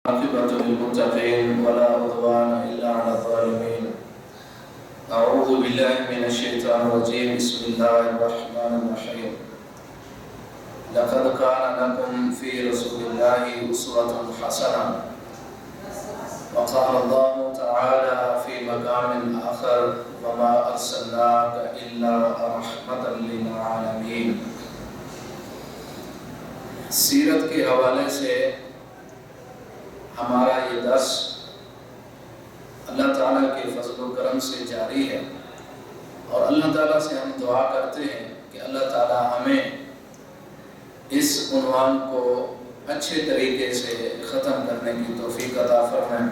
عاقبة للمتقين ولا عدوان إلا على الظالمين. أعوذ بالله من الشيطان الرجيم. بسم الله الرحمن الرحيم. لقد كان لكم في رسول الله أسوة حسنة. وقال الله تعالى في مقام آخر: وما أرسلناك إلا رحمة للعالمين. سیرت کے حوالے سے ہمارا یہ درس اللہ تعالیٰ کے فضل و کرم سے جاری ہے، اور اللہ تعالیٰ سے ہم دعا کرتے ہیں کہ اللہ تعالیٰ ہمیں اس عنوان کو اچھے طریقے سے ختم کرنے کی توفیق عطا فرمائیں۔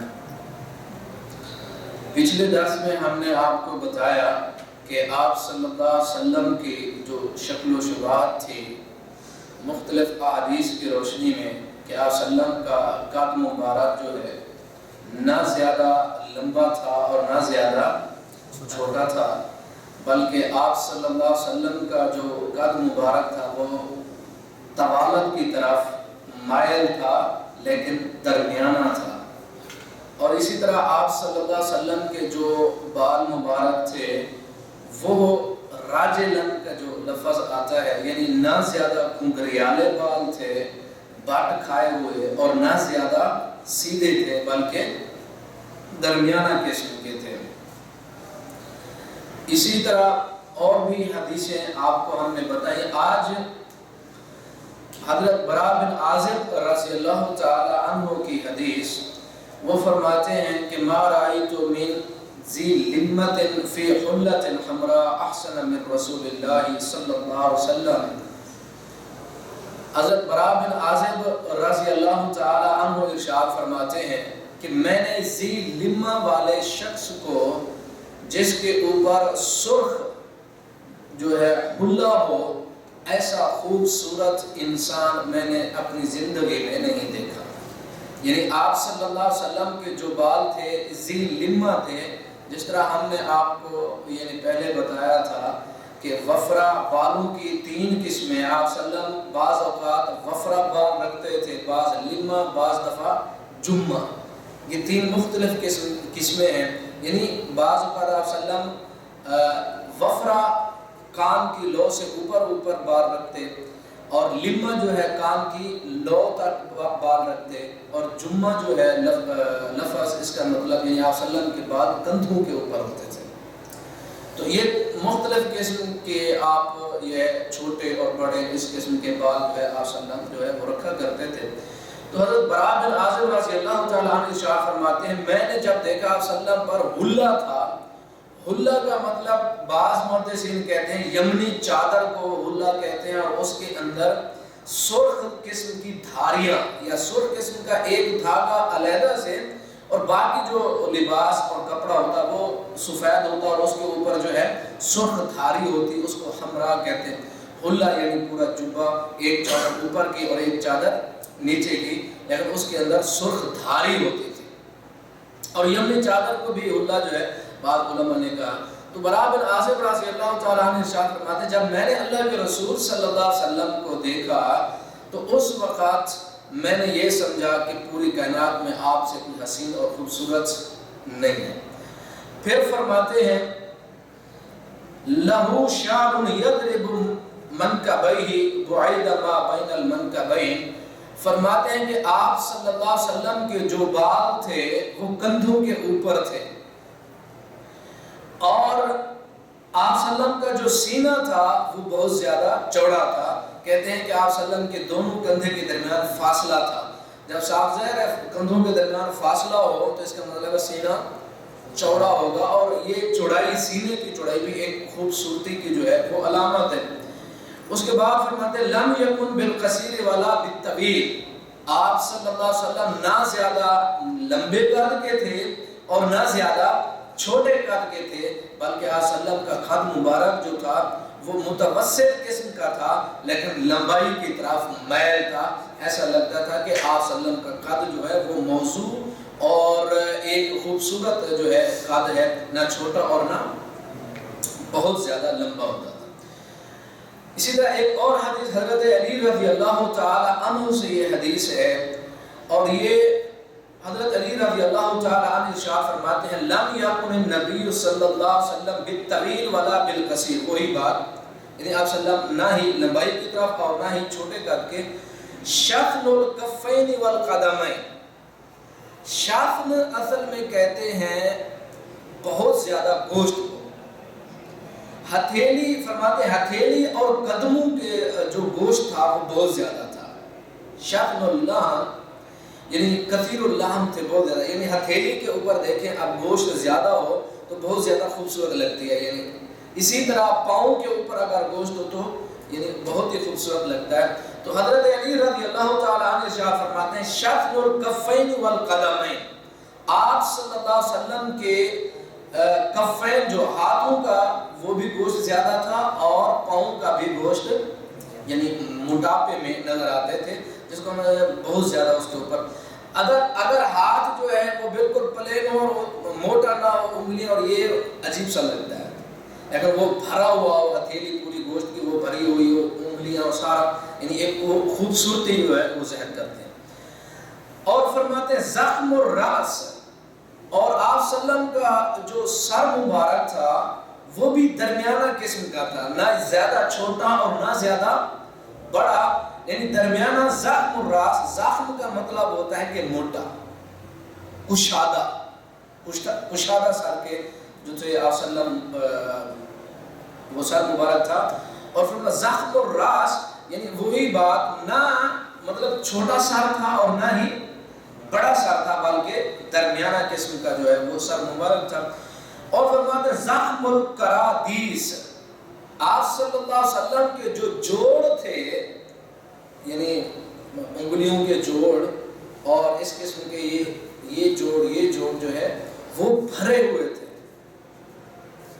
پچھلے درس میں ہم نے آپ کو بتایا کہ آپ صلی اللہ علیہ وسلم کی جو شکل و شباہت تھی مختلف احادیث کی روشنی میں، کہ آپ صلی اللہ علیہ وسلم کا قد مبارک جو ہے نہ زیادہ لمبا تھا اور نہ زیادہ چھوٹا تھا، بلکہ آپ صلی اللہ علیہ وسلم کا جو قد مبارک تھا وہ طوالت کی طرف مائل تھا لیکن درمیانہ تھا، اور اسی طرح آپ صلی اللہ علیہ وسلم کے جو بال مبارک تھے وہ راجلن کا جو لفظ آتا ہے، یعنی نہ زیادہ گھنگریالے بال تھے باٹ کھائے ہوئے، اور نہ زیادہ سیدھے تھے بلکہ درمیانہ قسم کے تھے۔ اسی طرح اور بھی حدیثیں آپ کو ہم نے بتائی۔ آج حضرت برا بن عازب رضی اللہ تعالی عنہ کی حدیث، وہ فرماتے ہیں کہ ما رأیت من ذی لمۃ فی حلۃ حمراء احسن من رسول اللہ صلی اللہ علیہ وسلم۔ حضرت برا بن عازب رضی اللہ تعالی عنہ ارشاد فرماتے ہیں کہ میں نے ذی لمہ والے شخص کو جس کے اوپر سرخ جو ہے حلہ ہو، ایسا خوبصورت انسان میں نے اپنی زندگی میں نہیں دیکھا۔ یعنی آپ صلی اللہ علیہ وسلم کے جو بال تھے ذی لمہ تھے، جس طرح ہم نے آپ کو یعنی پہلے بتایا تھا کہ وفرا بالوں کی تین قسمیں، آپ صلی اللہ علیہ وسلم بعض اوقات وفرا بال رکھتے تھے، بعض لمہ، بعض دفعہ جمہ، یہ تین مختلف قسمیں ہیں۔ یعنی بعض اوقات آپ صلی اللہ علیہ وسلم وفرا کان کی لو سے اوپر بال رکھتے، اور لمہ جو ہے کان کی لو تک بال رکھتے، اور جمہ جو ہے لفظ اس کا مطلب یعنی آپ صلی اللہ علیہ وسلم کے بال کندھوں کے اوپر ہوتے تھے۔ تو یہ مختلف قسم کے آپ یہ چھوٹے اور بڑے اس قسم کے بال جو ہے آپ صلی اللہ علیہ وسلم جو ہے وہ رکھا کرتے تھے۔ تو حضرت برا بن عازب رضی اللہ تعالیٰ عنہ ارشاد فرماتے ہیں میں نے جب دیکھا آپ صلی اللہ علیہ وسلم پر حلہ تھا، حلہ کا مطلب بعض محدثین کہتے ہیں یمنی چادر کو حلہ کہتے ہیں، اور اس کے اندر سرخ قسم کی دھاریاں یا سرخ قسم کا ایک دھاگا علیحدہ سے، اور باقی جو لباس اور کپڑا ہوتا وہ سفید ہوتا، اور اس کے اوپر جو ہے سرخ دھاری ہوتی، اس کو حمراء کہتے ہیں۔ حلہ یعنی پورا جبہ، ایک چادر اوپر کی اور ایک چادر نیچے کی، لیکن اس کے اندر سرخ دھاری ہوتی تھی، اور یمنی چادر کو بھی حلہ جو ہے بعض علماء نے کہا۔ تو برا بن عازب رضی اللہ تعالیٰ عنہ ارشاد فرماتے جب میں نے اللہ کے رسول صلی اللہ علیہ وسلم کو دیکھا تو اس وقت میں نے یہ سمجھا کہ پوری کائنات میں آپ سے کوئی حسین اور خوبصورت نہیں ہے۔ پھر فرماتے ہیں لہو شعر یضرب منکبیہ بعید ما بین المنکبین، فرماتے ہیں کہ آپ صلی اللہ علیہ وسلم کے جو بال تھے وہ کندھوں کے اوپر تھے، اور آپ صلی اللہ علیہ وسلم کا جو سینہ تھا وہ بہت زیادہ چوڑا تھا۔ کہتے ہیں کہ آپ صلی اللہ علیہ وسلم کے دونوں کندھے کے درمیان فاصلہ تھا۔ جب صاف ظاہر ہے کندھوں کے درمیان فاصلہ ہو تو اس کا مطلب ہے سینہ چوڑا ہوگا، اور یہ چوڑائی سینے کی چوڑائی بھی ایک خوبصورتی کی جو ہے وہ علامت ہے۔ اس کے بعد فرماتے ہیں لم یکن بالقصیر ولا بالطویل، آپ صلی اللہ علیہ وسلم نہ زیادہ لمبے قد کے تھے اور نہ زیادہ چھوٹے قد کے تھے، بلکہ آپ صلی اللہ علیہ وسلم کا قد مبارک جو تھا وہ متوسط قسم کا تھا لیکن لمبائی کی طرف میل تھا۔ ایسا لگتا تھا کہ آپ صلی اللہ علیہ وسلم کا قد جو ہے وہ موضوع اور ایک خوبصورت جو ہے قد ہے، نہ چھوٹا اور نہ بہت زیادہ لمبا ہوتا تھا۔ اسی طرح ایک اور حدیث حضرت علی رضی اللہ تعالی عنہ سے یہ حدیث ہے، اور یہ حضرت علی رضی اللہ تعالی عنہ ارشاد فرماتے ہیں لم یکن النبی صلی اللہ علیہ وسلم بالطویل ولا بالقصیر، وہی بات یعنی آپ صلی اللہ علیہ وسلم نہ ہی لمبائی کی طرف اور نہ ہی چھوٹے قد کے، شفن الکفین والقدمین، شفن اصل میں کہتے ہیں بہت زیادہ گوشت کو، ہتھیلی فرماتے ہیں ہتھیلی اور قدموں کے جو گوشت تھا وہ بہت زیادہ تھا، شفن اللحم یعنی کثیر اللحم تھے بہت زیادہ، یعنی ہتھیلی کے اوپر دیکھیں اب گوشت زیادہ ہو تو بہت زیادہ خوبصورت لگتی ہے، یعنی اسی طرح پاؤں کے اوپر اگر گوشت ہو تو یعنی بہت ہی خوبصورت لگتا ہے۔ تو حضرت علی رضی اللہ تعالیٰ عنہ ارشاد فرماتے ہیں شفن الکفین والقدمین، آپ صلی اللہ علیہ وسلم کے کفین جو ہاتھوں کا وہ بھی گوشت زیادہ تھا اور پاؤں کا بھی گوشت یعنی موٹاپے میں نظر آتے تھے، جس کو بہت زیادہ اس کے اوپر اگر ہاتھ جو ہے وہ بالکل پلین ہو اور موٹا نہ ہو انگلیاں اور یہ عجیب سا لگتا ہے، اگر وہ بھرا ہوا ہو ہتھیلی پوری گوشت کی وہ بھری ہوئی ہو انگلیاں اور سارا یعنی ایک وہ خوبصورتی جو ہے وہ ظاہر کرتے ہیں۔ اور فرماتے ہیں زخم الراس، اور آپ صلی اللہ علیہ وسلم کا جو سر مبارک تھا وہ بھی درمیانہ قسم کا تھا، نہ زیادہ چھوٹا اور نہ زیادہ بڑا، یعنی درمیانہ زخم الراس، زخم کا مطلب ہوتا ہے کہ موٹا، کشادہ سر کے جو تھے آپ صلی اللہ علیہ وسلم وہ سر مبارک تھا، اور پھر زخم الراس یعنی وہی بات نہ مطلب چھوٹا سر تھا اور نہ ہی بڑا سر تھا بلکہ درمیانہ قسم کا جو ہے وہ سر مبارک تھا۔ اور فرماتے ہیں زخم القرادیس، آپ صلی اللہ علیہ وسلم کے جو جوڑ تھے یعنی انگلیوں کے جوڑ اور اس قسم کے یہ جوڑ جو ہے وہ بھرے ہوئے تھے،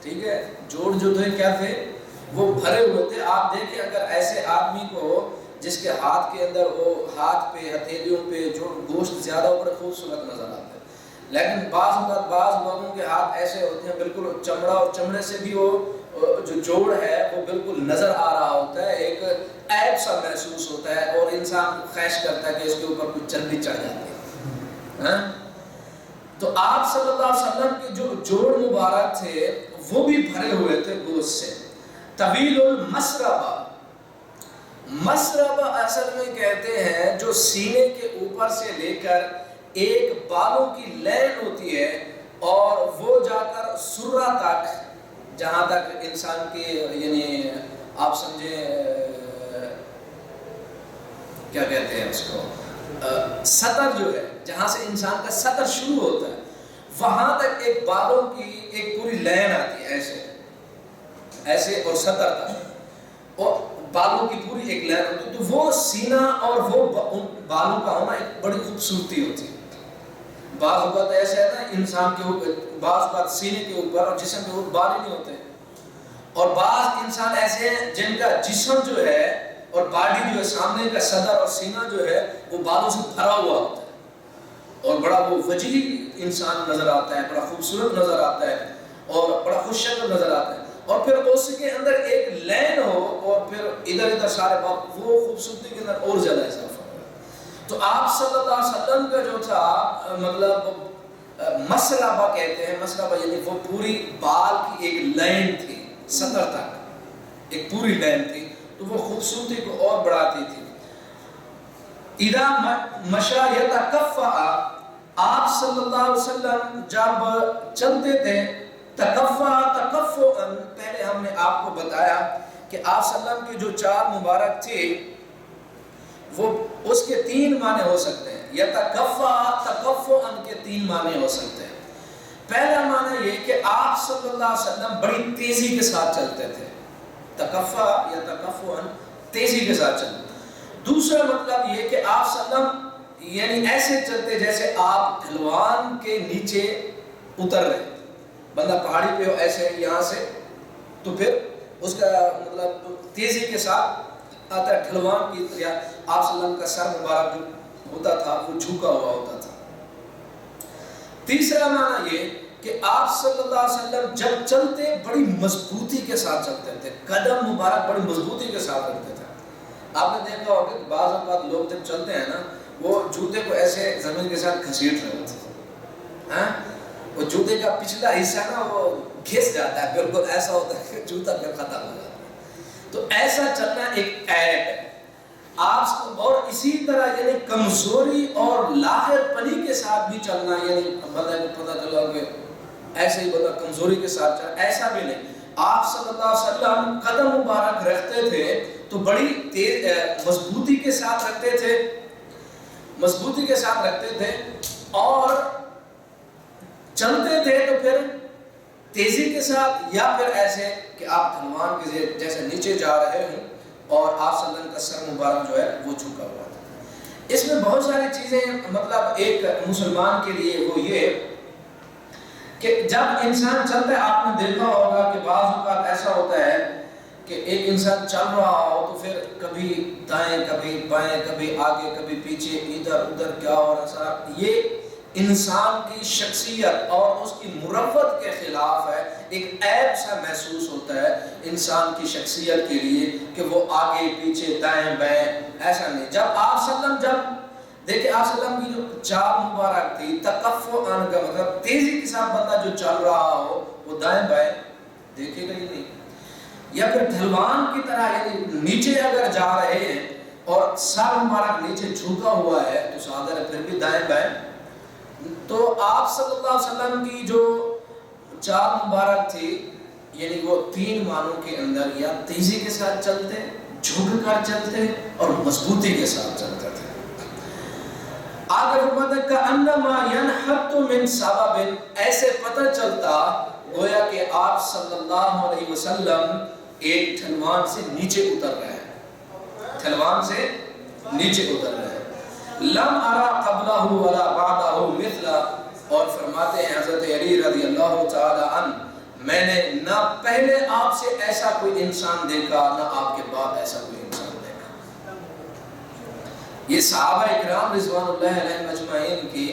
ٹھیک ہے، جوڑ جو تھے کیا تھے وہ بھرے ہوئے تھے۔ آپ دیکھیں اگر ایسے آدمی کو جس کے ہاتھ کے اندر وہ ہاتھ پہ ہتھیلیوں پہ جو گوشت زیادہ اوپر خوبصورت نظر آتا ہے، لیکن بعض لوگوں کے ہاتھ ایسے ہوتے ہیں بالکل چمڑا اور چمڑے سے بھی وہ جو جوڑ ہے وہ بالکل نظر آ رہا ہوتا ہے، ایک عیب سا محسوس ہوتا ہے اور انسان خواہش کرتا ہے کہ اس کے اوپر کچھ چربی چڑھ جاتی ہے۔ تو آپ صلی اللہ علیہ وسلم کے جو جوڑ مبارک تھے وہ بھی بھرے ہوئے تھے گوشت سے۔ طویل المسربہ، مسربہ اصل میں کہتے ہیں جو سینے کے اوپر سے لے کر ایک بالوں کی لین ہوتی ہے اور وہ جا کر سرہ تک، جہاں تک انسان کے یعنی آپ سمجھیں کیا کہتے ہیں اس کو، سطر جو ہے جہاں سے انسان کا سطر شروع ہوتا ہے وہاں تک ایک بالوں کی ایک پوری لین آتی ہے، ایسے اور سطر تک اور بالوں کی پوری ایک لین ہوتی ہے، تو وہ سینہ اور وہ بالوں کا ہونا ایک بڑی خوبصورتی ہوتی ہے۔ بعض اوقات ایسا ہے نا انسان کے اوپر، بعض اوقات سینے کے اوپر اور جسم کے اوپر بال ہی نہیں ہوتے، اور بعض انسان ایسے ہیں جن کا جسم جو ہے اور باڈی جو ہے سامنے کا صدر اور سینہ جو ہے وہ بالوں سے بھرا ہوا ہوتا ہے اور بڑا وہ وجیح انسان نظر آتا ہے، بڑا خوبصورت نظر آتا ہے اور بڑا خوش شکل نظر آتا ہے، اور پھر اس کے اندر ایک لین ہو اور پھر ادھر ادھر سارے بال، وہ خوبصورتی کے اندر اور زیادہ اضافہ ہو۔ تو آپ صلی اللہ علیہ وسلم کا جو تھا مطلب مسربہ کہتے ہیں، مسربہ یعنی وہ پوری بال کی ایک لین تھی، سطر تک ایک پوری لین تھی، تو وہ خوبصورتی کو اور بڑھاتی تھی۔ اذا مشى يتكفأ، آپ صلی اللہ علیہ وسلم جب چلتے تھے تکفؤا، پہلے ہم نے آپ کو بتایا کہ آپ صلی اللہ علیہ وسلم کی جو چار مبارک تھی وہ اس کے تین معنی ہو سکتے ہیں، یتکفأ تکفؤا کے تین معنی ہو سکتے ہیں۔ پہلا معنی یہ کہ آپ صلی اللہ علیہ وسلم بڑی تیزی کے ساتھ چلتے تھے، تکفأ یا تکفؤا تیزی کے ساتھ چلتے۔ دوسرا مطلب یہ کہ آپ صلی اللہ علیہ وسلم یعنی ایسے چلتے جیسے آپ ڈھلوان کے نیچے اتر رہے، بندہ پہاڑی پہ ہو ایسے یہاں سے تو پھر اس کا مطلب تیزی کے ساتھ آتا ہے ڈھلوان کی طرح، آپ صلی اللہ علیہ وسلم کا سر مبارک جو ہوتا تھا وہ جھکا ہوا ہوتا تھا۔ تیسرا معنی یہ کہ آپ صلی اللہ علیہ وسلم جب چلتے بڑی مضبوطی کے ساتھ چلتے تھے، قدم مبارک بڑی مضبوطی کے ساتھ رکھتے تھے۔ آپ نے دیکھا ہوگا کہ بعض اوقات لوگ جب چلتے ہیں نا وہ جوتے کو ایسے زمین کے ساتھ گھسیٹ رہے تھے. ہاں وہ جوتے کا پچھلا حصہ نا وہ گھس جاتا ہے, بالکل ایسا ہوتا ہے کہ جوتا پھر ختم ہو جاتا ہے. تو ایسا چلنا ایک عیب ہے آپ, اور اسی طرح یعنی کمزوری اور لاحق پنی کے ساتھ بھی چلنا, یعنی بندہ کو پتہ چلا کہ ایسے ہی بندہ کمزوری کے ساتھ چلنا, ایسا بھی نہیں. آپ صلی اللہ علیہ وسلم قدم مبارک رکھتے تھے تو بڑی تیز مضبوطی کے ساتھ رکھتے تھے, مضبوطی کے ساتھ رکھتے تھے, اور چلتے تھے تو پھر تیزی کے ساتھ, یا پھر ایسے کہ آپ ڈھلوان کے جیسے نیچے جا رہے ہوں اور آپ صلی اللہ علیہ وسلم کا سر مبارک جو ہے وہ جھکا ہوا تھا. اس میں بہت ساری چیزیں مطلب ایک مسلمان کے لیے وہ یہ کہ جب انسان چلتا ہے, آپ نے دیکھا ہوگا کہ بعض اوقات ایسا ہوتا ہے کہ ایک انسان چل رہا ہو تو پھر کبھی دائیں کبھی بائیں, کبھی آگے کبھی پیچھے, ادھر ادھر کیا ہو رہا ہے. یہ انسان کی شخصیت اور اس کی مروت کے خلاف ہے, ایک عیب سا محسوس ہوتا ہے انسان کی شخصیت کے لیے کہ وہ آگے پیچھے دائیں بائیں, ایسا نہیں. جب آپ صلی اللہ علیہ وسلم, جب دیکھیں آپ صلی اللہ علیہ وسلم کی جو چال مبارک تھی, تکفو آن کا مطلب تیزی کے ساتھ بندہ جو چل رہا ہو وہ دائیں بائیں دیکھے گا ہی نہیں, یا پھر ڈھلوان کی طرح یعنی نیچے اگر جا رہے ہیں اور سر مبارک نیچے جھکا ہوا ہے تو صادر ہے پھر بھی دائیں بائیں. تو آپ صلی اللہ علیہ وسلم کی جو چال مبارک تھی یعنی وہ تین معنوں کے اندر, یا تیزی کے ساتھ چلتے, جھک کر چلتے اور مضبوطی کے ساتھ چلتے تھے. آگے فرماتا ہے کأنما ينحط من سبب, ایسے پتہ چلتا گویا کہ آپ صلی اللہ علیہ وسلم ایک ڈھلوان سے نیچے اتر رہے ہیں, ڈھلوان سے نیچے اتر رہے ہیں. لم ارا قبلہ ولا بعدہ مثلا, اور فرماتے ہیں حضرت علی رضی اللہ تعالی عنہ, میں نے نہ پہلے آپ سے ایسا کوئی انسان دیکھا نہ آپ کے بعد ایسا کوئی انسان دیکھا. یہ صحابہ اکرام رضوان اللہ علیہم اجمعین کی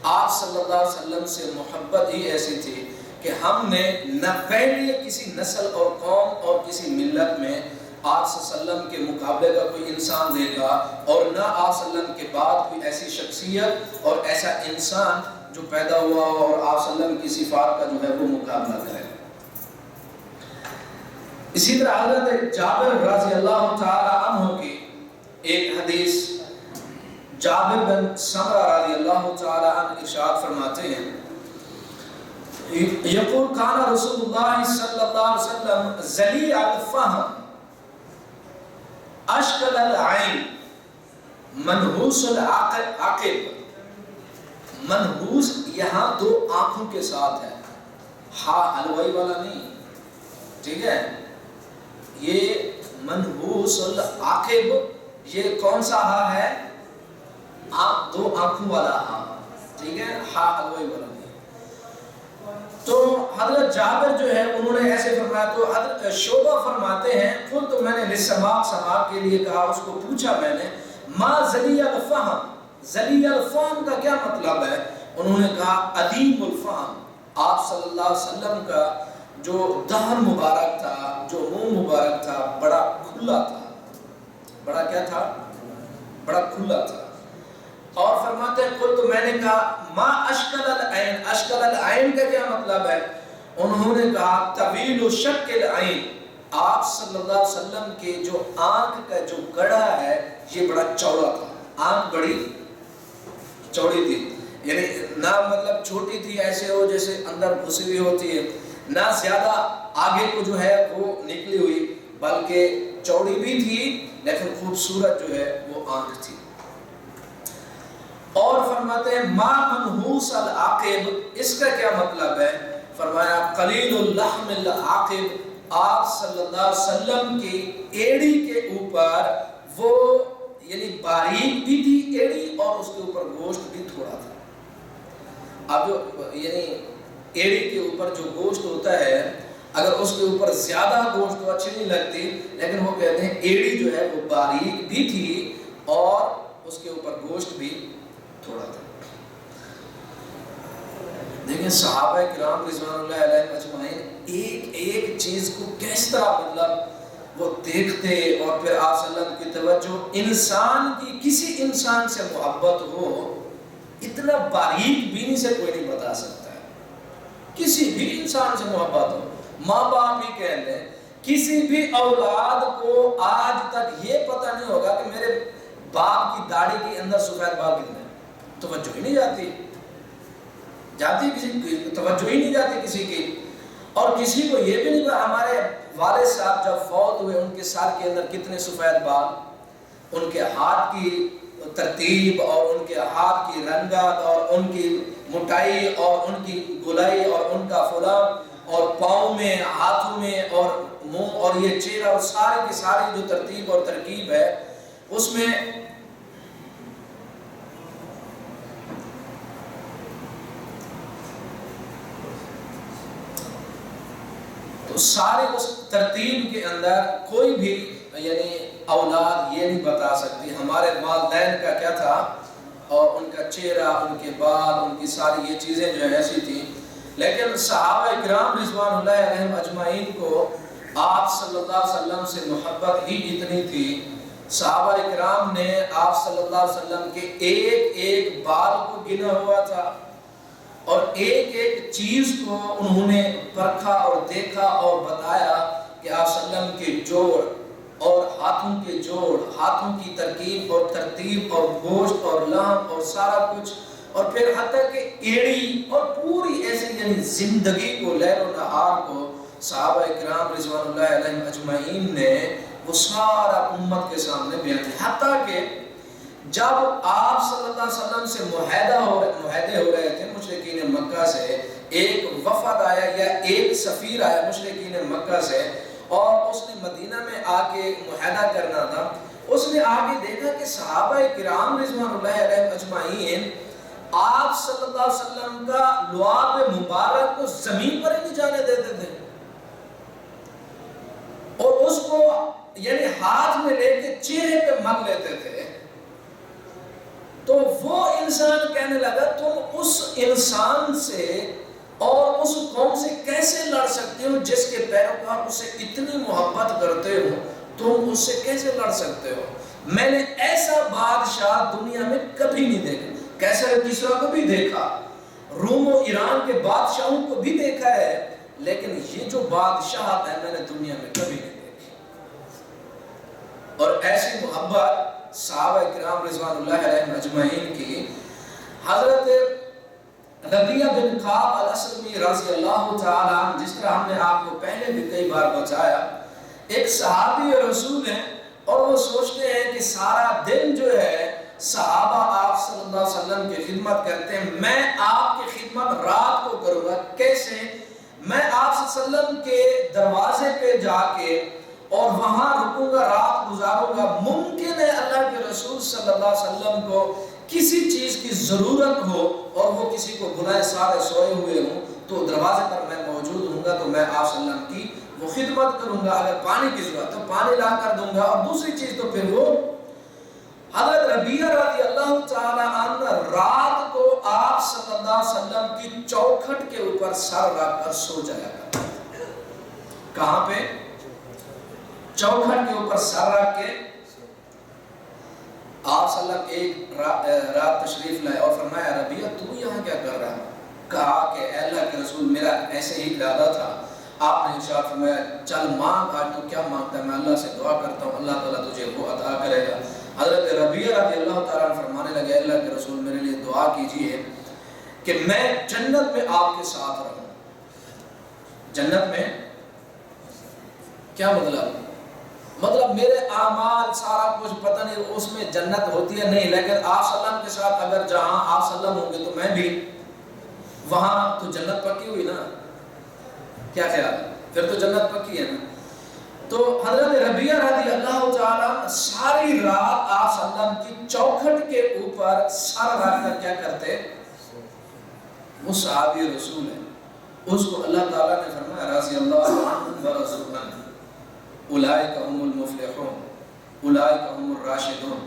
آپ صلی اللہ علیہ وسلم سے محبت ہی ایسی تھی کہ ہم نے نہ پہلے کسی نسل اور قوم اور کسی ملت میں آپ صلی اللہ علیہ وسلم کے مقابلے کا کوئی انسان دیکھا, اور نہ آپ صلی اللہ علیہ وسلم کے بعد کوئی ایسی شخصیت اور ایسا انسان جو پیدا ہوا اور آپ صلی اللہ علیہ وسلم کی صفات کا جو ہے وہ مقابلہ کرے. اسی طرح حضرت جابر رضی اللہ تعالی عنہ کی ایک حدیث, جابر بن سمرہ رضی اللہ تعالی عنہ ارشاد فرماتے ہیں, یقول کان رسول اللہ صلی اللہ علیہ وسلم ذلیع الفہم اشکل العین منحوس العقب. منحوس یہاں دو آنکھوں کے ساتھ ہے, ہاں حلوائی والا نہیں, ٹھیک ہے. یہ منحوس العقب, یہ کون سا ہاں ہے؟ دو آنکھوں والا ہاں, ٹھیک ہے, ہاں حلوائی والا نہیں. تو حضرت جابر جو ہے انہوں نے ایسے فرمایا, تو حضرت شعبہ فرماتے ہیں خود تو میں نے لسماق سماق کے لیے کہا, اس کو پوچھا میں نے ما ذلیع الفہم, ذلیع الفہم کا کیا مطلب ہے؟ انہوں نے کہا عدیم الفہم, آپ صلی اللہ علیہ وسلم کا جو دہن مبارک تھا, جو منہ مبارک تھا, بڑا کھلا تھا. بڑا کیا تھا؟ بڑا کھلا تھا. اور فرماتے ہیں قلت, میں نے کہا ما اشکل العین, اشکل العین کا کیا مطلب ہے؟ انہوں نے کہا طویل شکل العین, آپ صلی اللہ علیہ وسلم کے جو آنکھ کا جو گڑھا ہے یہ بڑا چوڑا تھا, آنکھ بڑی چوڑی تھی, یعنی نہ مطلب چھوٹی تھی ایسے ہو جیسے اندر گھسی ہوئی ہوتی ہے, نہ زیادہ آگے کو جو ہے وہ نکلی ہوئی, بلکہ چوڑی بھی تھی لیکن خوبصورت جو ہے وہ آنکھ تھی. اور فرماتے ہیں ما منحوس العاقب, اس کا کیا مطلب ہے؟ فرمایا قلیل اللحم العاقب, آپ صلی اللہ علیہ وسلم کی ایڑی کے اوپر وہ یعنی باریک بھی تھی ایڑی اور اس کے اوپر گوشت بھی تھوڑا تھا. اب جو یعنی ایڑی کے اوپر جو گوشت ہوتا ہے اگر اس کے اوپر زیادہ گوشت تو اچھی نہیں لگتی, لیکن وہ کہتے ہیں ایڑی جو ہے وہ باریک بھی تھی اور اس کے اوپر گوشت بھی تھوڑا تھا. دیکھیں صحابہ کرام رضوان اللہ علیہ اجمعین ایک ایک چیز کو کس طرح مطلب وہ دیکھتے اور پھر آپ صلی اللہ علیہ وسلم کی توجہ انسان کی کسی انسان سے محبت ہو اتنا باریک بینی سے کوئی نہیں بتا سکتا ہے. کسی بھی انسان سے محبت ہو, ماں باپ ہی کہہ لیں, کسی بھی اولاد کو آج تک یہ پتہ نہیں ہوگا کہ میرے باپ کی داڑھی کے اندر سفید بال کتنے ہیں, توجہ ہی نہیں جاتی کسی کی توجہ ہی نہیں جاتی کسی کی. اور کسی کو یہ بھی نہیں پتا ہمارے والد صاحب جب فوت ہوئے ان کے سر کے اندر کتنے سفید بال, ان کے ہاتھ کی ترتیب اور ان کے ہاتھ کی رنگت اور ان کی موٹائی اور ان کی گلائی اور ان کا فلاں اور پاؤں میں, ہاتھوں میں اور منہ اور یہ چہرہ اور سارے کی ساری جو ترتیب اور ترکیب ہے اس میں تو سارے اس ترتیب کے اندر کوئی بھی یعنی اولاد یہ نہیں بتا سکتی ہمارے والدین کا کیا تھا اور ان کا چہرہ, ان کے بال, ان کی ساری یہ چیزیں جو ایسی تھیں. لیکن صحابہ اکرام رضوان اللہ علیہم اجمعین کو آپ صلی اللہ علیہ وسلم سے محبت ہی اتنی تھی. صحابہ اکرام نے آپ صلی اللہ علیہ وسلم کے ایک ایک بال کو گنا ہوا تھا اور ایک ایک چیز کو انہوں نے پرکھا اور دیکھا اور بتایا کہ آپ صلی اللہ علیہ وسلم کے جوڑ اور ہاتھوں کے جوڑ, ہاتھوں کی ترکیب اور ترتیب اور گوشت اور لحم اور سارا کچھ اور پھر حتیٰ کہ ایڑی اور پوری ایسی یعنی زندگی کو لیل و نہار کو صحابہ اکرام رضوان اللہ علیہم اجمعین نے وہ سارا امت کے سامنے بیان کیا. حتیٰ کہ جب آپ صلی اللہ علیہ وسلم سے معاہدے ہو رہے تھے مشرکین مکہ سے, ایک وفد آیا یا ایک سفیر آیا مشرکین مکہ سے اور اس نے مدینہ میں آ کے معاہدہ کرنا تھا. اس نے آگے دیکھا کہ صحابہ کرام رضوان اللہ علیہم اجمعین آپ صلی اللہ علیہ وسلم کا لعاب مبارک کو زمین پر ہی نہیں جانے دیتے تھے اور اس کو یعنی ہاتھ میں لے کے چہرے پہ مل لیتے تھے. تو وہ انسان کہنے لگا تم اس انسان سے اور اس قوم سے کیسے لڑ سکتے ہو جس کے پیروکار اسے اتنی محبت کرتے ہو, تم اس سے کیسے لڑ سکتے ہو؟ میں نے ایسا بادشاہ دنیا میں کبھی نہیں دیکھا. کیسر کسریٰ کو بھی دیکھا, روم و ایران کے بادشاہوں کو بھی دیکھا ہے, لیکن یہ جو بادشاہت ہے میں نے دنیا میں کبھی نہیں دیکھی. اور ایسی محبت صحابہ کرام رضوان اللہ علیہم اجمعین کی. حضرت ربیعہ بن کعب الاسلمی رضی اللہ تعالی عنہ, جس طرح ہم نے آپ کو پہلے بھی کئی بار بتایا, ایک صحابی رسول ہیں اور وہ سوچتے ہیں کہ سارا دن جو ہے صحابہ آپ صلی اللہ علیہ وسلم کی خدمت کرتے ہیں, میں آپ کی خدمت رات کو کروں گا. کیسے؟ میں آپ صلی اللہ علیہ وسلم کے دروازے پہ جا کے اور وہاں رکوں گا, رات گزاروں گا. ممکن ہے اللہ کے رسول صلی اللہ علیہ وسلم کو کسی چیز کی ضرورت ہو اور وہ کسی کو بلائے سارے سوئے ہوئے ہوں تو دروازے پر میں موجود ہوں گا, تو میں آپ صلی اللہ علیہ وسلم کی وہ خدمت کروں گا. اگر پانی کی ضرورت تو پانی لا کر دوں گا. اور دوسری چیز تو پھر وہ حضرت ربیعہ رضی اللہ تعالی عنہ رات کو آپ صلی اللہ علیہ وسلم کی چوکھٹ کے اوپر سر رکھ کر سو جایا کرتے. کہاں پہ؟ چوکھٹ کے اوپر سر رکھ کے آپ صلی اللہ علیہ وسلم ایک رات تشریف لائے اور فرمایا ربیعہ تو یہاں کیا کر رہا ہے؟ کہا کہ اے اللہ کے رسول میرا ایسے ہی ارادہ تھا. آپ نے ارشاد فرمایا چل مانگ, آج تو کیا مانگتا ہے, میں اللہ سے دعا کرتا ہوں اللہ تعالیٰ تجھے وہ عطا کرے گا. حضرت ربیعہ رضی اللہ تعالیٰ عنہ فرمانے لگے اللہ کے رسول میرے لیے دعا کیجئے کہ میں جنت میں آپ کے ساتھ رہوں. جنت میں کیا مطلب میرے اعمال سارا کچھ پتہ نہیں اس میں جنت ہوتی ہے نہیں, لیکن آپ صلی اللہ علیہ وسلم کے ساتھ اگر جہاں آپ صلی اللہ علیہ وسلم ہوں گے تو میں بھی وہاں, تو جنت پکی ہوئی نا. کیا خیال ہے؟ پھر تو جنت پکی ہے نا. تو حضرت ربیعہ رضی اللہ تعالیٰ ساری رات آپ صلی اللہ علیہ وسلم کی چوکھٹ کے اوپر سر رکھ کر کیا کرتے؟ وہ صحابی رسول ہے, اس کو اللہ تعالیٰ نے فرمایا رضی اللہ عنہ ورضوا عنہ اولئک هم المفلحون اولئک هم الراشدون.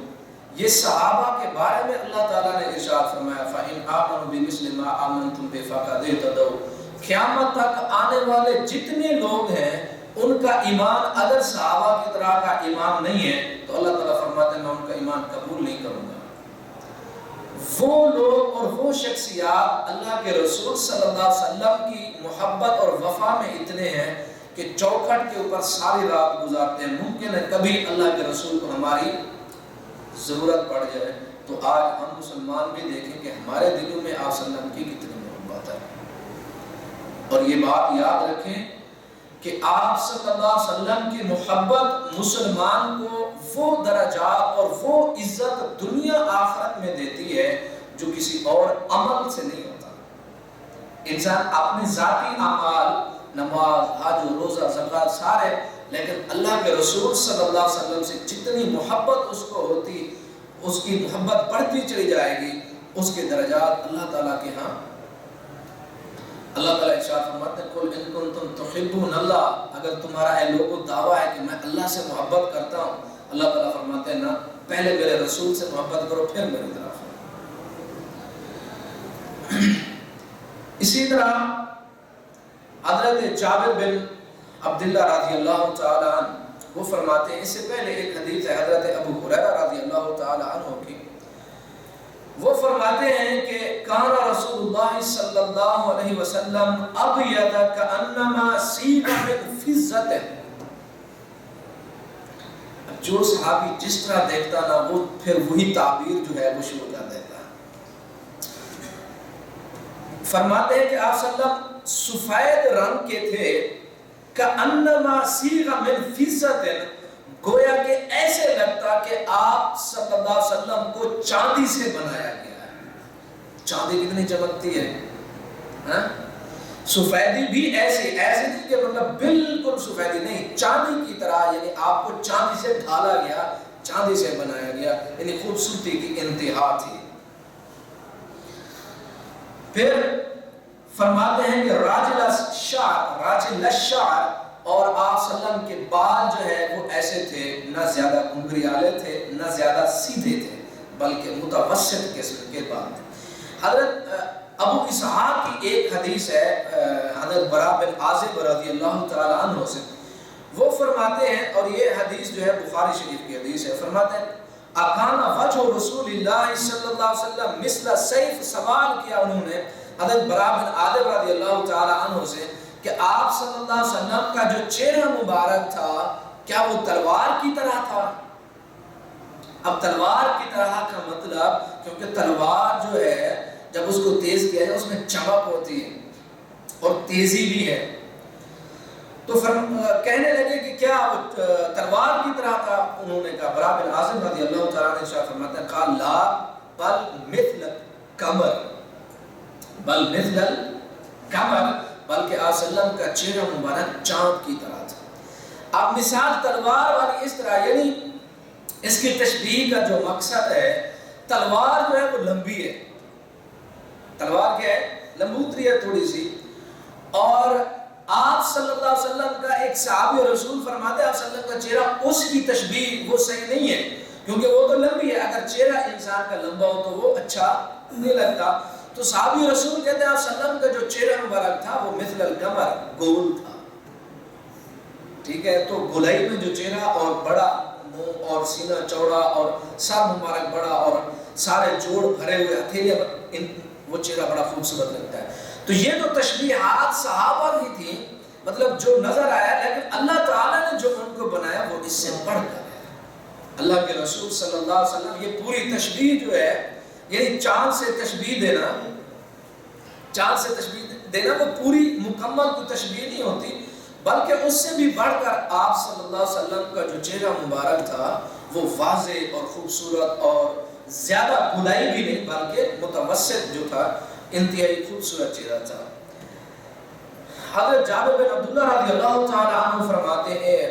یہ صحابہ کے بارے میں اللہ تعالیٰ نے ارشاد فرمایا فَإِنْ آمَنُوا بِمِثْلِ مَا آمَنْتُمْ بِهِ فَقَدِ اهْتَدَوْا. قیامت تک آنے والے جتنے لوگ ہیں ان کا ایمان اگر صحابہ کی طرح کا ایمان نہیں ہے تو اللہ تعالیٰ فرماتے ہیں میں ان کا ایمان قبول نہیں کروں گا۔ وہ لوگ اور وہ شخصیات اللہ کے رسول صلی اللہ علیہ وسلم کی محبت اور وفا میں اتنے ہیں کہ چوکھٹ کے اوپر ساری رات گزارتے ہیں۔ ممکن ہے کبھی اللہ کے رسول کو ہماری ضرورت پڑ جائے تو آج ہم مسلمان بھی دیکھیں کہ ہمارے دلوں میں آپ صلی اللہ علیہ وسلم کی کتنی محبت ہے۔ اور یہ بات یاد رکھیں کہ آپ صلی اللہ علیہ وسلم کی محبت مسلمان کو وہ درجات اور وہ عزت دنیا آخرت میں دیتی ہے جو کسی اور عمل سے نہیں ہوتا۔ انسان اپنے ذاتی اعمال، نماز، حج، روزہ، زکوٰۃ سارے، لیکن اللہ کے رسول صلی اللہ علیہ وسلم سے جتنی محبت اس کو ہوتی، اس کی محبت بڑھتی چلی جائے گی، اس کے درجات اللہ تعالیٰ کے ہاں اللہ تعالیٰ ارشاد فرماتے ہیں قل ان کنتم تحبون اللہ، اگر تمہارا اے لوگوں دعویٰ ہے کہ میں اللہ سے محبت کرتا ہوں، اللہ تعالیٰ فرماتے ہیں نا، پہلے میرے رسول سے محبت کرو پھر میری طرف۔ اسی طرح حضرت جابر بن عبداللہ رضی اللہ تعالی عنہ وہ فرماتے ہیں، اس سے پہلے ایک حدیث ہے حضرت ابو ہریرہ رضی اللہ تعالی عنہ کی، وہ فرماتے ہیں کہ کان رسول اللہ صلی اللہ علیہ وسلم ابیض کانما سیب من فضة، جو صحابی جس طرح دیکھتا نا وہ پھر وہی تعبیر جو ہے وہ شروع کر دیتا ہے۔ فرماتے ہیں کہ آپ صلی اللہ علیہ وسلم سفید رنگ کے تھے، کانما سیب من فضة، گویا کہ ایسے لگتا کہ آپ صلی اللہ علیہ وسلم کو چاندی سے بنایا گیا ہے۔ چاندی کتنی چمکتی ہے، سفیدی بھی ایسی نہیں کہ مطلب بالکل سفیدی نہیں، چاندی کی طرح، یعنی آپ کو چاندی سے ڈھالا گیا، چاندی سے بنایا گیا، یعنی خوبصورتی کی انتہا تھی۔ پھر فرماتے ہیں کہ راجل الشعر، اور آپ صلی اللہ علیہ وسلم کے بال جو ہے وہ ایسے تھے، نہ زیادہ گھنگریالے تھے نہ زیادہ سیدھے تھے، بلکہ متوسط قسم کے بال تھے۔ حضرت ابو اسحاق کی ایک حدیث ہے حضرت براء بن عازب رضی اللہ تعالی عنہ سے، وہ فرماتے ہیں، اور یہ حدیث جو ہے بخاری شریف کی حدیث ہے، فرماتے ہیں اکان وجہ رسول اللہ صلی اللہ علیہ وسلم مثل سیف، سوال کیا انہوں نے حضرت براء بن عازب رضی اللہ تعالی عنہ سے کہ آپ صلی اللہ علیہ وسلم کا جو چہرہ مبارک تھا کیا وہ تلوار کی طرح تھا؟ اب تلوار کی طرح کا مطلب، کیونکہ تلوار جو ہے جب اس کو تیز کیا جائے اس میں چمک ہوتی ہے اور تیزی بھی ہے، تو کہنے لگے کہ کیا وہ تلوار کی طرح تھا؟ انہوں نے کہا، براء بن عازب رضی اللہ تعالیٰ عنہ ارشاد فرماتے ہیں قال لا بل مثل القمر، بل مثل القمر، بلکہ آپ صلی اللہ علیہ وسلم کا چہرہ مبارک چاند کی طرح تھا۔ اب مثال تلوار والی اس طرح، یعنی اس کی تشبیہ کا جو مقصد ہے، تلوار جو ہے وہ لمبی ہے، تلوار کیا ہے؟ لمبوتری ہے تھوڑی سی، اور آپ صلی اللہ علیہ وسلم کا ایک صحابی رسول فرماتے ہیں آپ صلی اللہ علیہ وسلم کا چہرہ، اس کی تشبیہ وہ صحیح نہیں ہے، کیونکہ وہ تو لمبی ہے، اگر چہرہ انسان کا لمبا ہو تو وہ اچھا نہیں لگتا، تو صحابی رسول کہتے ہیں آپ صلی اللہ علیہ وسلم کا جو چہرہ مبارک تھا وہ مثل القمر، گول تھا، ٹھیک ہے؟ تو گولائی میں جو چہرہ اور بڑا منہ اور سینہ چوڑا اور سر مبارک بڑا اور سارے جوڑ بھرے ہوئے ہتھیلیاں، وہ چہرہ بڑا خوبصورت لگتا ہے۔ تو یہ جو تشبیہات صحابہ کی تھی، مطلب جو نظر آیا، لیکن اللہ تعالیٰ نے جو ان کو بنایا وہ اس سے بڑھ کر ہے۔ اللہ کے رسول صلی اللہ علیہ وسلم، یہ پوری تشبیہ جو ہے، یعنی چاند سے تشبیہ دینا، چاند سے تشبیہ دینا وہ پوری مکمل کوئی تشبیہ نہیں ہوتی، بلکہ اس سے بھی بڑھ کر آپ صلی اللہ علیہ وسلم کا جو چہرہ مبارک تھا وہ واضح اور خوبصورت اور زیادہ گلائی بھی نہیں بلکہ متوسط جو تھا، انتہائی خوبصورت چہرہ تھا۔ حضرت جابر بن عبداللہ رضی اللہ تعالی عنہ فرماتے ہیں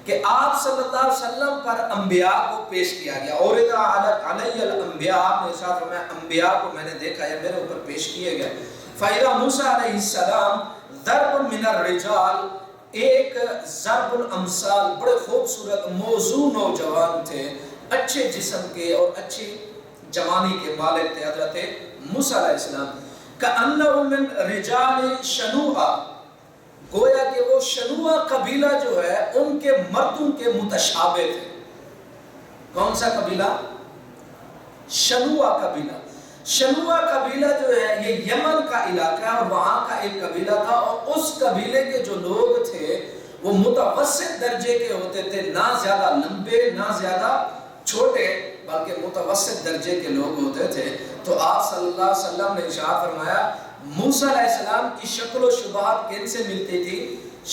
کہ آپ صلی اللہ علیہ وسلم پر انبیاء کو پیش کیا گیا، اور علی الانبیاء، آپ نے ارشاد فرمایا انبیاء کو میں نے دیکھا یا میرے اوپر پیش کیے گئے، فَإِذَا موسیٰ علیہ السلام ضرب من الرجال، ایک ضرب الامثال، بڑے خوبصورت موزوں نوجوان تھے، اچھے جسم کے اور اچھی جوانی کے مالک تھے حضرت موسیٰ علیہ السلام، کَأَنَّهُ مِن رِجَالِ شَنُوءَ، گویا کہ وہ شنوہ قبیلہ جو ہے ان کے مردوں کے متشابہ تھے. کون سا قبیلہ؟ شنوہ قبیلہ. شنوہ قبیلہ جو ہے یہ یمن کا علاقہ ہے اور وہاں کا ایک قبیلہ تھا، اور اس قبیلے کے جو لوگ تھے وہ متوسط درجے کے ہوتے تھے، نہ زیادہ لمبے نہ زیادہ چھوٹے، بلکہ متوسط درجے کے لوگ ہوتے تھے. تو آپ صلی اللہ علیہ وسلم نے ارشاد فرمایا موسیٰ علیہ السلام کی شکل و شباہت کن سے ملتی تھی؟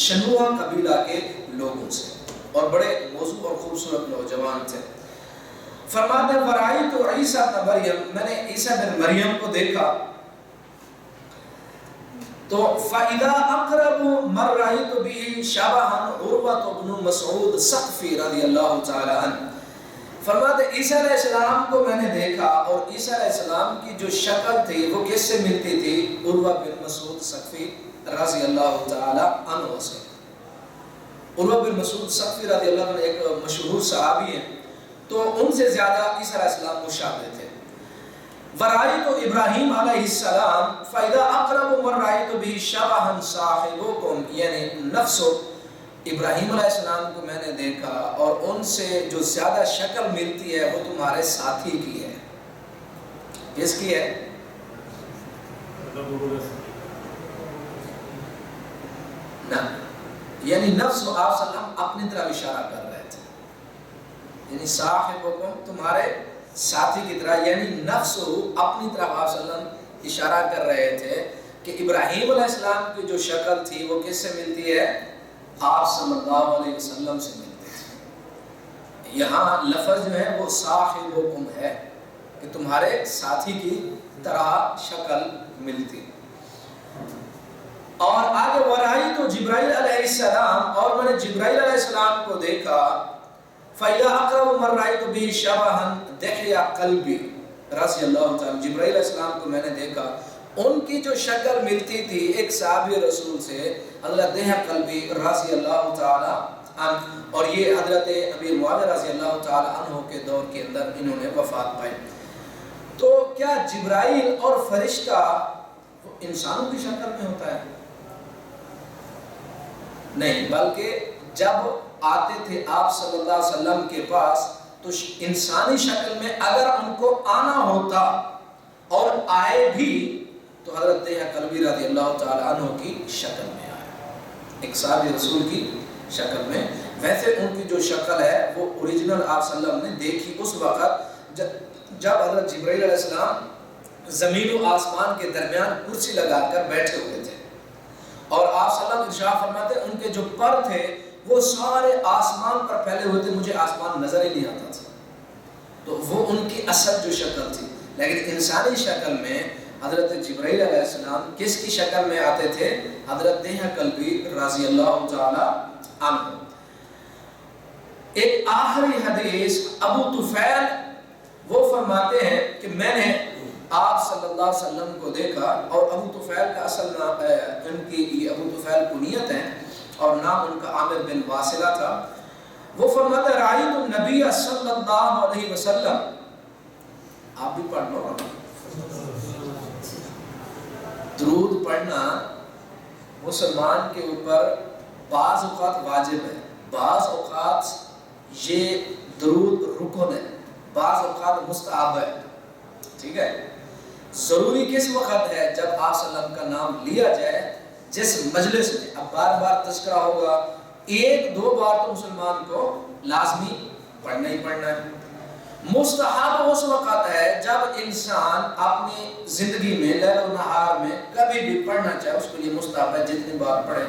شنوہ قبیلہ کے لوگوں سے، اور بڑے موزوں اور خوبصورت نوجوان تھے. فرماتے ہیں فرائیت عیسیٰ بن مریم، میں نے عیسیٰ بن مریم کو دیکھا تو فَإِذَا أَقْرَبُ مَنْ رَأَيْتُ بِهِ شَبَهًا عُرْوَةُ بْنُ مسعود ثقفی رضی اللہ تعالی عنہ. فرماتے عیسیٰ علیہ السلام کو میں نے دیکھا، اور عیسیٰ علیہ السلام کی جو شکل تھی وہ کس سے ملتی تھی؟ عروہ بن مسعود ثقفی رضی اللہ تعالی عنہ سے. عروہ بن مسعود ثقفی رضی اللہ عنہ ایک مشہور صحابی ہیں، تو ان سے زیادہ عیسیٰ علیہ السلام مشابہ تھے. ورائیت ابراہیم علیہ السلام فَإِذَا أَقْرَبُ مَنْ رَأَيْتُ بِهِ شَبَهًا صَاحِبُكُمْ، یعنی نفس ابراہیم علیہ السلام کو میں نے دیکھا اور ان سے جو زیادہ شکل ملتی ہے وہ تمہارے ساتھی کی ہے. کس کی ہے؟ نا، یعنی نفس آپ صلی اللہ علیہ وسلم اپنی طرف اشارہ کر رہے تھے، یعنی صاحبکم تمہارے ساتھی کی طرح، یعنی نفس اپنی طرف آپ صلی اللہ علیہ وسلم اشارہ کر رہے تھے کہ ابراہیم علیہ السلام کی جو شکل تھی وہ کس سے ملتی ہے؟ آپ صلی اللہ علیہ وسلم سے ملتی ہے. یہاں لفظ جو ہے وہ صاحبکم ہے کہ تمہارے ساتھی کی طرح شکل ملتی. اور آگے ورائیت جبرائیل علیہ السلام، اور میں نے جبرائیل علیہ السلام کو دیکھا فَإِذَا أَقْرَبُ مَنْ رَأَيْتُ بِهِ شَبَهًا دِحْيَ قَلْبِي رضی اللہ تعالیٰ. جبرائیل علیہ السلام کو میں نے دیکھا، ان کی جو شکل ملتی تھی ایک صحابی رسول سے، حضرت دحیہ قلبی رضی اللہ تعالیٰ عنہ، اور یہ حضرت ابی معاویہ رضی اللہ تعالیٰ عنہ کے دور کے اندر انہوں نے وفات پائی. تو کیا جبرائیل اور فرشتہ انسانوں کی شکل میں ہوتا ہے؟ نہیں، بلکہ جب آتے تھے آپ صلی اللہ علیہ وسلم کے پاس تو انسانی شکل میں اگر ان کو آنا ہوتا اور آئے بھی تو حضرت دحیہ قلبی رضی اللہ تعالیٰ عنہ کی شکل میں آئے، ایک صحابی رسول کی شکل میں. ویسے ان کی جو شکل ہے وہ اوریجنل آپ صلی اللہ علیہ وسلم نے دیکھی اس وقت جب حضرت جبرائیل علیہ السلام زمین و آسمان کے درمیان کرسی لگا کر بیٹھے ہوئے تھے، اور آپ صلی اللہ علیہ وسلم ارشاد فرماتے ان کے جو پر تھے وہ سارے آسمان پر پھیلے ہوئے تھے، مجھے آسمان نظر ہی نہیں آتا تھا. تو وہ ان کی اصل جو شکل تھی. لیکن انسانی شکل میں حضرت جبرائیل علیہ السلام کس کی شکل میں آتے تھے؟ حضرت دحیہ قلبی رضی اللہ تعالی عنہ. ایک آخری حدیث ابو طفیل وہ فرماتے ہیں کہ میں نے آپ صلی اللہ علیہ وسلم کو دیکھا، اور ابو طفیل کا اصل نام ان کی ابو طفیل کنیت ہے اور نام ان کا عامر بن واصلہ تھا. وہ فرماتے رأیت النبی صلی اللہ علیہ وسلم، آپ بھی پڑھ لو. درود پڑھنا مسلمان کے اوپر بعض اوقات واجب ہے، بعض اوقات یہ درود رکن ہے، بعض اوقات مستحب ہے. ٹھیک ہے، ضروری کس وقت ہے؟ جب آپ صلی اللہ علیہ وسلم کا نام لیا جائے جس مجلس میں. اب بار بار تذکرہ ہوگا، ایک دو بار تو مسلمان کو لازمی پڑھنا ہی پڑھنا ہے. مستحب اس وقت ہے جب انسان اپنی زندگی میں لیل و نہار میں کبھی بھی پڑھنا چاہے، اس کے لیے مستحب ہے جتنی بار پڑھے.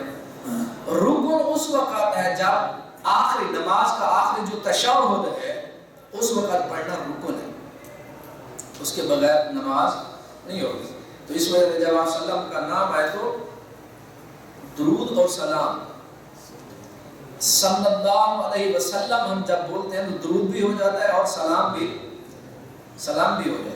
رکن اس وقت ہے جب آخری نماز کا آخری جو تشہد ہے اس وقت پڑھنا رکن ہے، اس کے بغیر نماز نہیں ہوگی. تو اس وجہ سے جب آپ صلی اللہ علیہ وسلم کا نام آئے تو درود اور سلام صلی اللہ علیہ وسلم ہم جب بولتے ہیں تو درود بھی ہو جاتا ہے اور سلام بھی ہو جاتا ہے.